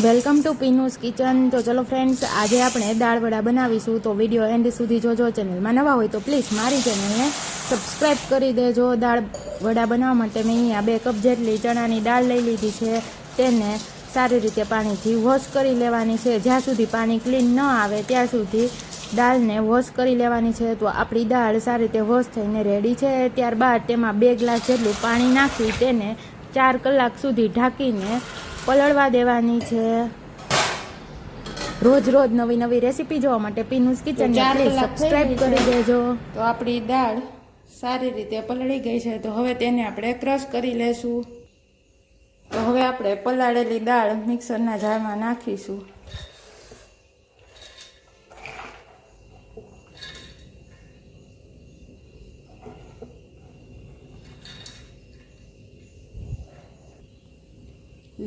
Welcome to પીનુસ kitchen. તો ચલો friends, આજે આપણે દાળ વડા બનાવીશું। તો વિડીયો એન્ડ સુધી જોજો। ચેનલમાં નવા હોય તો પ્લીઝ મારી ચેનલને સબસ્ક્રાઈબ કરી દેજો। દાળ વડા બનાવવા માટે મેં અહીંયા 2 કપ જેટલી ચણાની દાળ લઈ લીધી છે। તેને સારી રીતે પાણીથી વોશ કરી લેવાની છે। જ્યાં સુધી પાણી ક્લીન ન આવે ત્યાં સુધી દાળને વોશ કરી લેવાની છે। તો આપણી દાળ સારી રીતે વોશ થઈને રેડી છે। ત્યારબાદ તેમાં 2 ગ્લાસ જેટલું પાણી નાખી તેને 4 કલાક સુધી ઢાંકીને પલળવા દેવાની છે। રોજ નવી નવી રેસીપી જોવા માટે પીનુસ કિચન પ્લીઝ સબસ્ક્રાઇબ કરી દેજો। તો આપણી દાળ સારી રીતે પલળી ગઈ છે। તો હવે તેને આપણે ક્રશ કરી લેશું। તો હવે આપણે પલાળેલી દાળ મિક્સરના જારમાં નાખીશું।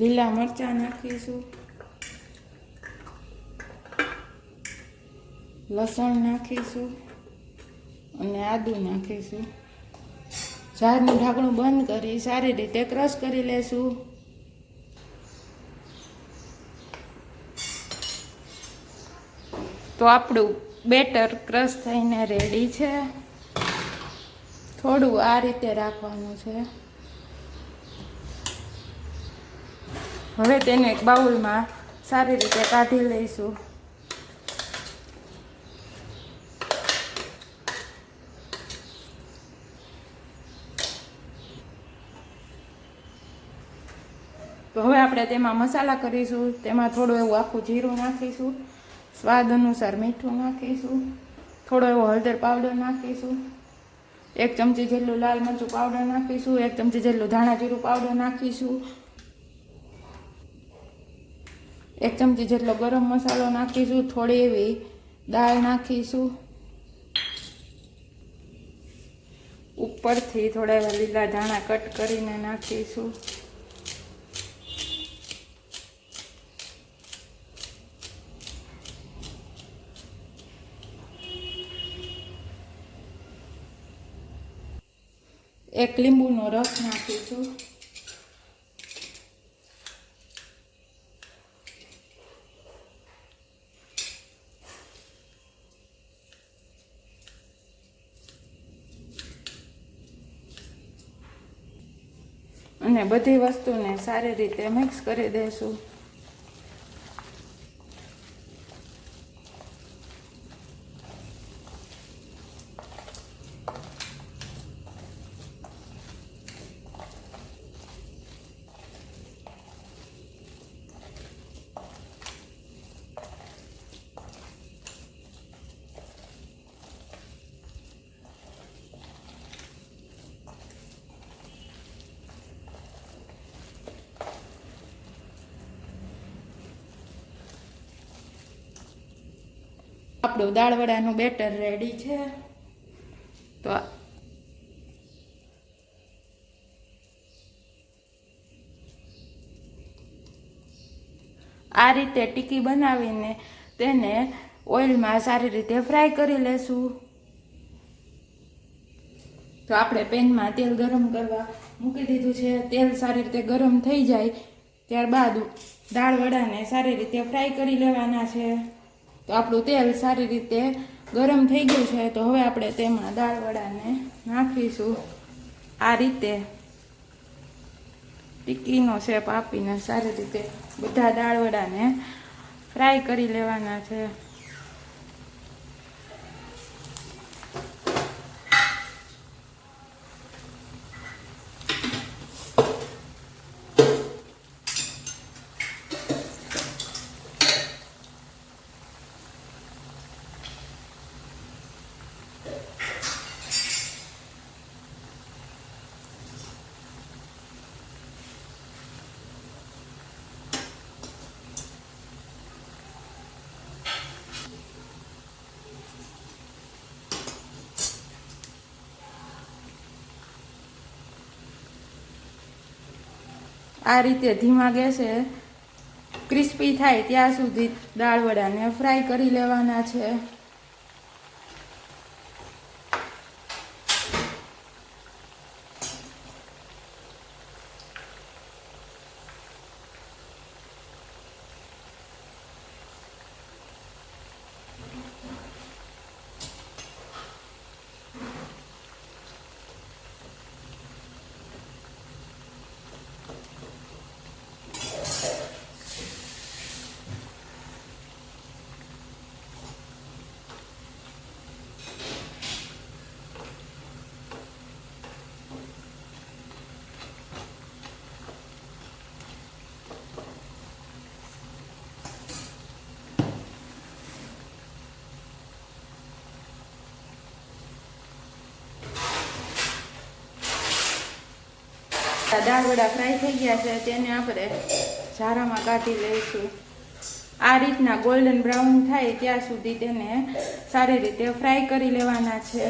લીલા મરચાં નાખીશું, લસણ નાખીશું અને આદું નાખીશું। જારનું ઢાંકણું બંધ કરી સારી રીતે ક્રશ કરી લેશું। તો આપણું બેટર ક્રશ થઈને રેડી છે। થોડું આ રીતે રાખવાનું છે। હવે તેને એક બાઉલમાં સારી રીતે કાઢી લઈશું। તો હવે આપણે તેમાં મસાલા કરીશું। તેમાં થોડું એવું આખું જીરું નાખીશું, સ્વાદ અનુસાર મીઠું નાખીશું, થોડો એવો હળદર પાવડર નાખીશું, 1 ચમચી જેટલું લાલ મરચું પાવડર નાખીશું, 1 ચમચી જેટલું ધાણા જીરું પાવડર નાખીશું, 1 ચમચી જેટલો ગરમ મસાલો નાખીશું, થોડી એવી દાળ નાખીશું, ઉપરથી થોડા એવા લીલા ધાણા કટ કરીને નાખીશું। એક લીંબુનો રસ નાખીશું। અને બધી વસ્તુને સારી રીતે મિક્સ કરી દઈશું। આપણું દાળ વડાનું બેટર રેડી છે। તો આ રીતે ટીકી બનાવીને તેને ઓઇલમાં સારી રીતે ફ્રાય કરી લેશું। તો આપણે પેનમાં તેલ ગરમ કરવા મૂકી દીધું છે। તેલ સારી રીતે ગરમ થઈ જાય ત્યારબાદ દાળ વડાને સારી રીતે ફ્રાય કરી લેવાના છે। તો આપણું તેલ સારી રીતે ગરમ થઈ ગયું છે। તો હવે આપણે તેમાં દાળ વડાને નાખીશું। આ રીતે ટીકીનો શેપ આપીને સારી રીતે બધા દાળ વડાને ફ્રાય કરી લેવાના છે। આ રીતે ધીમા ગેસે ક્રિસ્પી થાય ત્યાં સુધી દાળ વડાને ફ્રાય કરી લેવાના છે। દાળ વડા ફ્રાય થઈ ગયા છે, તેને આપણે ઝારામાં કાઢી લઈશું. આ રીતના ગોલ્ડન બ્રાઉન થાય ત્યાં સુધી તેને સારી રીતે ફ્રાય કરી લેવાના છે.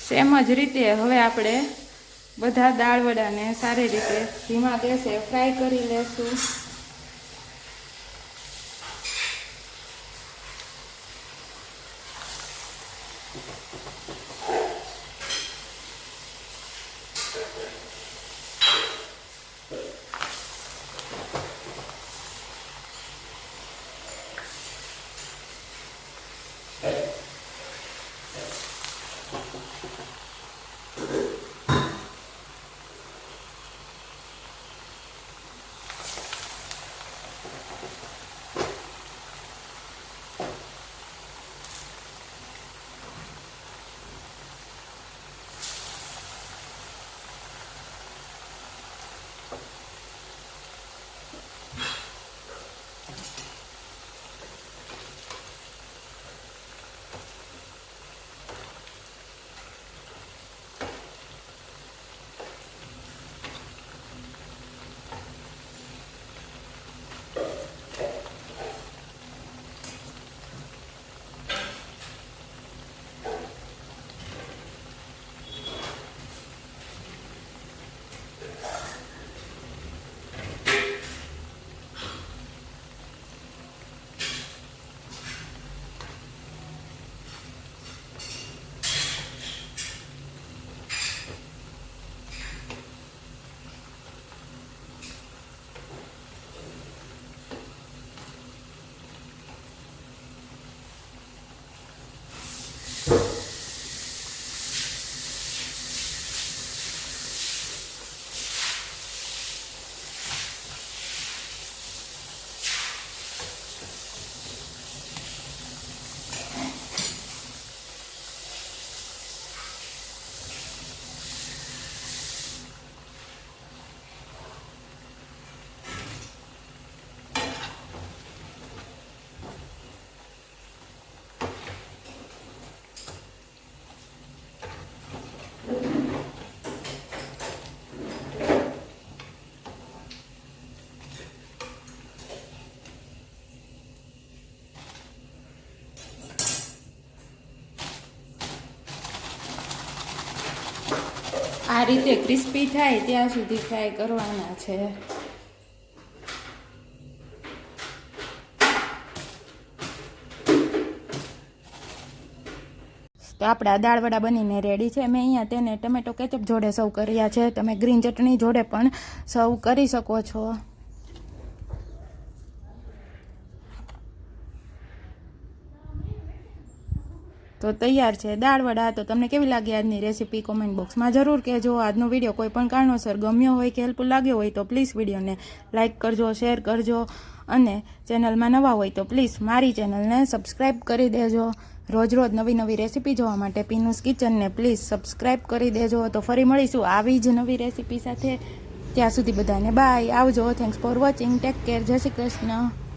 સેમ જ રીતે હવે આપણે બધા દાળ વડાને સારી રીતે ધીમા ગેસે ફ્રાય કરી લેશું. આ રીતે ક્રિસ્પી થાય ત્યાં સુધી ફ્રાય કરવાના છે. તો આપણા દાળ વડા બનીને રેડી છે. મેં અહીંયા તેને ટમેટો કેચઅપ જોડે સર્વ કર્યા છે. તમે ગ્રીન ચટણી જોડે પણ સર્વ કરી શકો છો. તો તૈયાર છે દાળ વડા. તો તમને કેવી લાગી આજની રેસીપી કોમેન્ટ બોક્સમાં જરૂર કહેજો. આજનો વિડીયો કોઈ પણ કારણોસર ગમ્યો હોય કે હેલ્પફુલ લાગ્યો હોય તો પ્લીઝ વિડીયોને લાઇક કરજો, શેર કરજો અને ચેનલમાં નવા હોય તો પ્લીઝ મારી ચેનલને સબસ્ક્રાઈબ કરી દેજો. રોજ રોજ નવી નવી રેસીપી જોવા માટે પીનુસ કિચનને પ્લીઝ સબસ્ક્રાઈબ કરી દેજો. તો ફરી મળીશું આવી જ નવી રેસીપી સાથે. ત્યાં સુધી બધાને બાય, આવજો. Thanks for watching. Take care. જય શ્રી કૃષ્ણ.